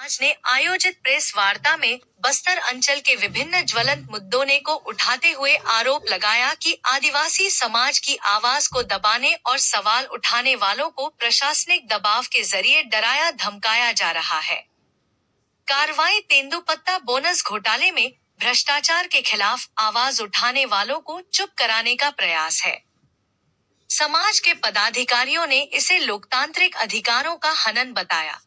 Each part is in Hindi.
समाज ने आयोजित प्रेस वार्ता में बस्तर अंचल के विभिन्न ज्वलंत मुद्दों को उठाते हुए आरोप लगाया कि आदिवासी समाज की आवाज को दबाने और सवाल उठाने वालों को प्रशासनिक दबाव के जरिए डराया धमकाया जा रहा है। कार्रवाई तेंदुपत्ता बोनस घोटाले में भ्रष्टाचार के खिलाफ आवाज उठाने वालों को चुप कराने का प्रयास है। समाज के पदाधिकारियों ने इसे लोकतांत्रिक अधिकारों का हनन बताया।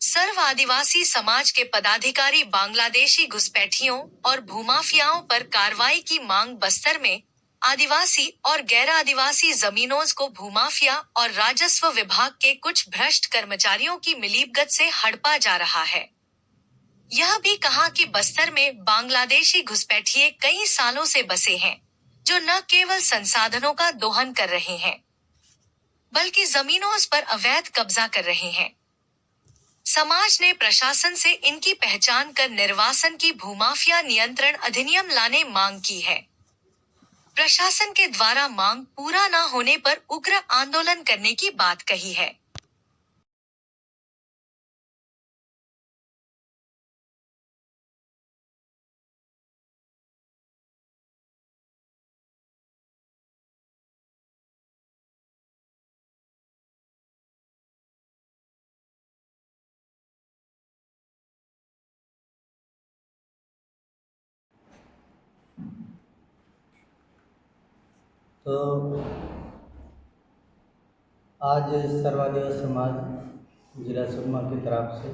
सर्व आदिवासी समाज के पदाधिकारी बांग्लादेशी घुसपैठियों और भूमाफियाओं पर कार्रवाई की मांग। बस्तर में आदिवासी और गैर आदिवासी जमीनों को भूमाफिया और राजस्व विभाग के कुछ भ्रष्ट कर्मचारियों की मिलीभगत से हड़पा जा रहा है। यह भी कहा कि बस्तर में बांग्लादेशी घुसपैठिए कई सालों से बसे हैं, जो न केवल संसाधनों का दोहन कर रहे हैं, बल्कि जमीनों पर अवैध कब्जा कर रहे हैं। समाज ने प्रशासन से इनकी पहचान कर निर्वासन की भूमाफिया नियंत्रण अधिनियम लाने मांग की है। प्रशासन के द्वारा मांग पूरा न होने पर उग्र आंदोलन करने की बात कही है। तो आज सर्वादिवासी समाज जिला सुकमा की तरफ से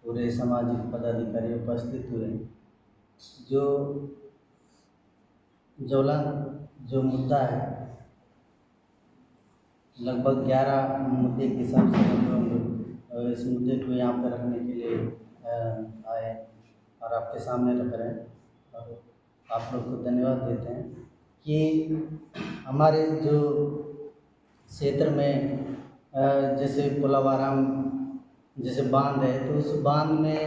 पूरे सामाजिक पदाधिकारी उपस्थित हुए। जो ज्वलंत जो मुद्दा है, लगभग 11 मुद्दे के हिसाब से हम लोग इस मुद्दे को यहाँ पर रखने के लिए आए और आपके सामने रख रहे हैं और आप लोग को धन्यवाद देते हैं कि हमारे जो क्षेत्र में जैसे पुलावाराम जैसे बांध है, तो उस बांध में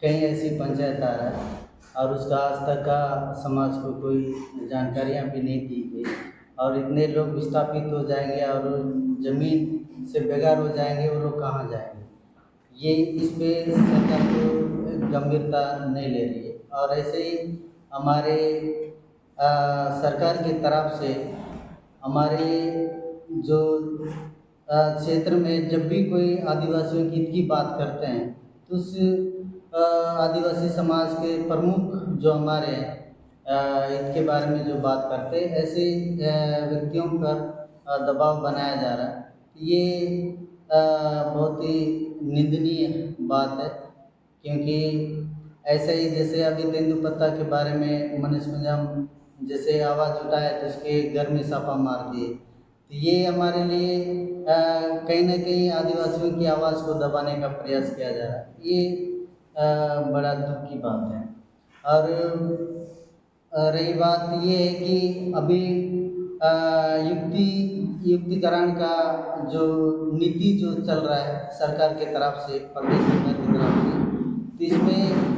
कई ऐसी पंचायत आ रहा है और उसका आज तक का समाज को कोई जानकारियाँ भी नहीं दी गई और इतने लोग विस्थापित हो जाएंगे और ज़मीन से बेघर हो जाएंगे, वो लोग कहाँ जाएंगे। ये इस पे सरकार को गंभीरता नहीं ले रही है। और ऐसे ही हमारे सरकार की तरफ से हमारे जो क्षेत्र में जब भी कोई आदिवासियों की हित की बात करते हैं, तो उस आदिवासी समाज के प्रमुख जो हमारे हित के बारे में जो बात करते हैं, ऐसे व्यक्तियों पर दबाव बनाया जा रहा है। ये बहुत ही निंदनीय बात है, क्योंकि ऐसे ही जैसे अभी तेंदुपत्ता के बारे में मनीष मंजम जैसे आवाज़ उठाया तो उसके घर में छापा मार दिए। तो ये हमारे लिए कहीं ना कहीं आदिवासियों की आवाज़ को दबाने का प्रयास किया जा रहा है। ये बड़ा दुख की बात है। और रही बात ये है कि अभी युक्तिकरण का जो नीति जो चल रहा है सरकार की तरफ से, प्रदेश सरकार की तरफ से, तो इसमें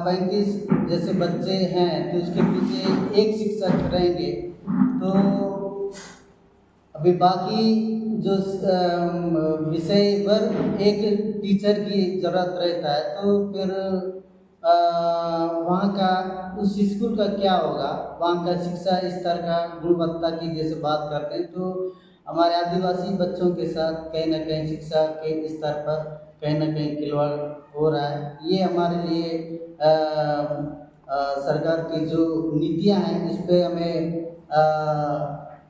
35 जैसे बच्चे हैं तो उसके पीछे एक शिक्षक रहेंगे, तो अभी बाकी जो विषय पर एक टीचर की ज़रूरत रहता है, तो फिर वहाँ का उस स्कूल का क्या होगा, वहाँ का शिक्षा स्तर का गुणवत्ता की जैसे बात करते हैं, तो हमारे आदिवासी बच्चों के साथ कहीं ना कहीं शिक्षा के स्तर पर कहीं ना कहीं खिलवाड़ हो रहा है। ये हमारे लिए सरकार की जो नीतियाँ हैं, इस पर हमें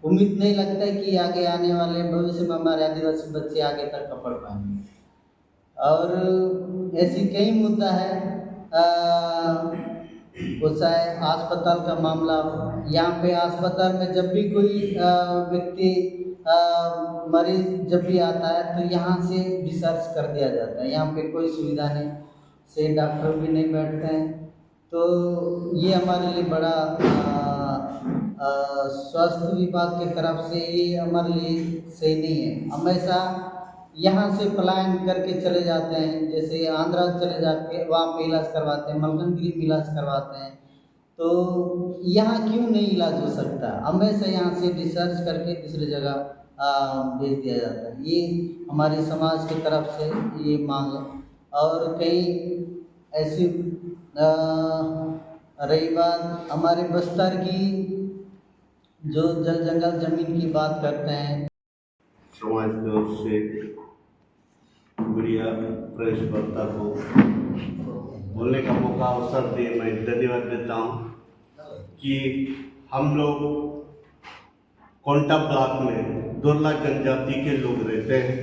उम्मीद नहीं लगता है कि आगे आने वाले भविष्य में हमारे आदिवासी बच्चे आगे तक का पढ़ पाएंगे। और ऐसी कई मुद्दा है, चाहे अस्पताल का मामला हो, यहाँ पे अस्पताल में जब भी कोई व्यक्ति मरीज जब भी आता है तो यहाँ से डिस्चार्ज कर दिया जाता है। यहाँ पे कोई सुविधा नहीं, से डॉक्टर भी नहीं बैठते हैं। तो ये हमारे लिए बड़ा स्वास्थ्य विभाग की तरफ से ये हमारे लिए सही नहीं है। हमेशा यहाँ से पलायन करके चले जाते हैं, जैसे आंध्रा चले जाके वहाँ पे इलाज करवाते हैं, मलकानगिरी में इलाज करवाते हैं। तो यहाँ क्यों नहीं इलाज हो सकता? हमेशा यहाँ से डिस्चार्ज करके दूसरी जगह भेज दिया जाता है। ये हमारी समाज की तरफ से ये मांग है। और कई ऐसी रही बात हमारे बस्तर की, जो जल जंगल ज़मीन की बात करते हैं, समाज की ओर से मीडिया प्रेस वार्ता को बोलने का मौका अवसर दिए मैं धन्यवाद देता हूँ कि हम लोग कोंटा ब्लॉक में दुर्ला जनजाति के लोग रहते हैं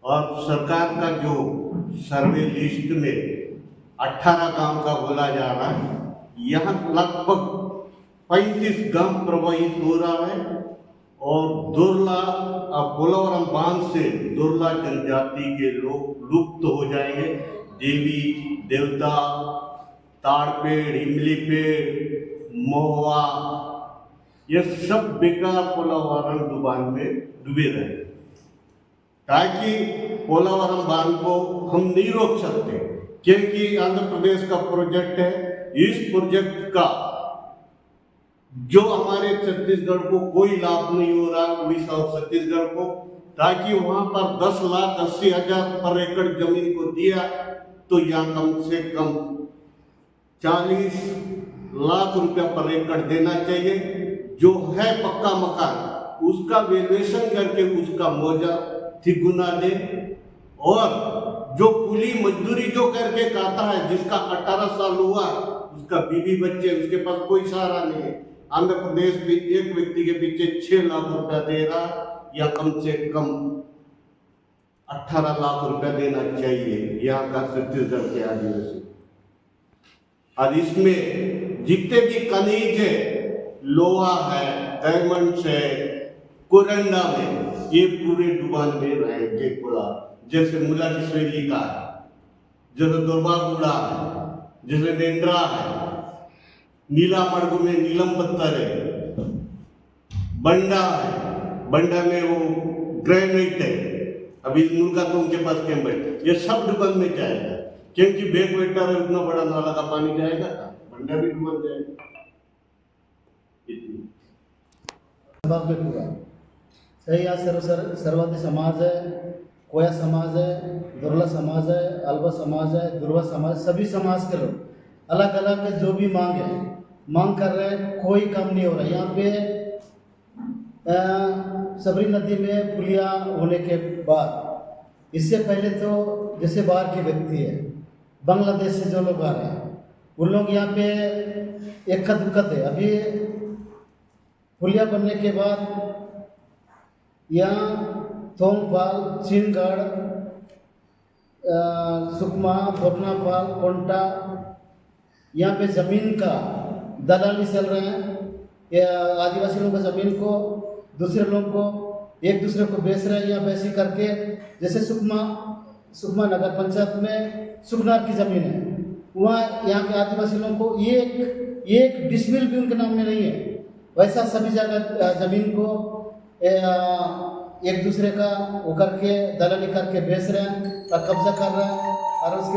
और सरकार का जो सर्वे लिस्ट में 18 गांव का बोला जा रहा है, यहाँ लगभग 35 गांव प्रभावित हो रहा है और दुर्ला पोलावरम बांध से दुर्ला जनजाति के लोग लुप्त हो जाएंगे। देवी देवता, ताड़ पेड़, इमली पेड़, महुआ, ये सब बेकार पोलावरम बांध में डूबे रहे, ताकि पोलावरम बांध को हम नहीं रोक सकते क्योंकि आंध्र प्रदेश का प्रोजेक्ट है। इस प्रोजेक्ट का जो हमारे छत्तीसगढ़ को कोई लाभ नहीं हो रहा, उड़ीसा और छत्तीसगढ़ को, ताकि वहां पर 10,80,000 पर एकड़ जमीन को दिया तो यहाँ कम से कम 40 लाख रुपया पर एकड़ देना चाहिए। जो है पक्का मकान उसका वैल्यूएशन करके उसका मुआवजा तिगुना दे, और जो कुली मजदूरी जो करके खाता है, जिसका 18 साल हुआ, उसका बीवी बच्चे, उसके पास कोई सहारा नहीं है, आंध्र प्रदेश भी एक व्यक्ति के पीछे 6 लाख रुपया दे रहा, या कम से कम 18 लाख रुपया देना चाहिए यहाँ का छत्तीसगढ़ के आदिवासी। और इसमें जितने भी खनिज है, लोहा है, डायमंड है, कोरंडा में, ये पूरे डुबान में रहेंगे। खुला जैसे मुला किशोरी का है, जैसे दुर्बागुड़ा है, जैसे नेंद्रा है, नीला मड़गु में नीलम पत्थर है, बंडा है, बंडा में वो ग्रेनाइट है, अभी मुर्गा तो उनके पास कैंप है, ये सब डुबन में जाएगा क्योंकि बैक वेटर है, उतना बड़ा नाला का पानी जाएगा, बंडा भी डुबन जाएगा। सही, यहाँ सर्ववादी समाज है, कोया समाज है, दुर्ला समाज है, अल्बा समाज है, दुर्वा समाज, सभी समाज के लोग अलग अलग जो भी मांग कर रहे हैं, कोई काम नहीं हो रहा। यहाँ पे सबरी नदी में पुलिया होने के बाद, इससे पहले तो जैसे बाहर के व्यक्ति है, बांग्लादेश से जो लोग आ रहे हैं, उन लोग यहाँ पे एक दुक्कत है। अभी पुलिया बनने के बाद यहाँ थोंगपाल, चिनगढ़, सुकमा, बोकनापाल, कोंटा, यहाँ पे ज़मीन का दलाली चल रहे हैं। आदिवासी लोगों का ज़मीन को दूसरे लोगों को एक दूसरे को बेच रहे हैं, या वैसे करके जैसे सुकमा नगर पंचायत में सुकनार की ज़मीन है, वहाँ यहाँ के आदिवासी लोगों को एक डिसमिल भी उनके नाम में नहीं है। वैसा सभी जगह ज़मीन को एक दूसरे का वो करके दलाली करके बेच रहे हैं और कब्जा कर रहे हैं, और उसके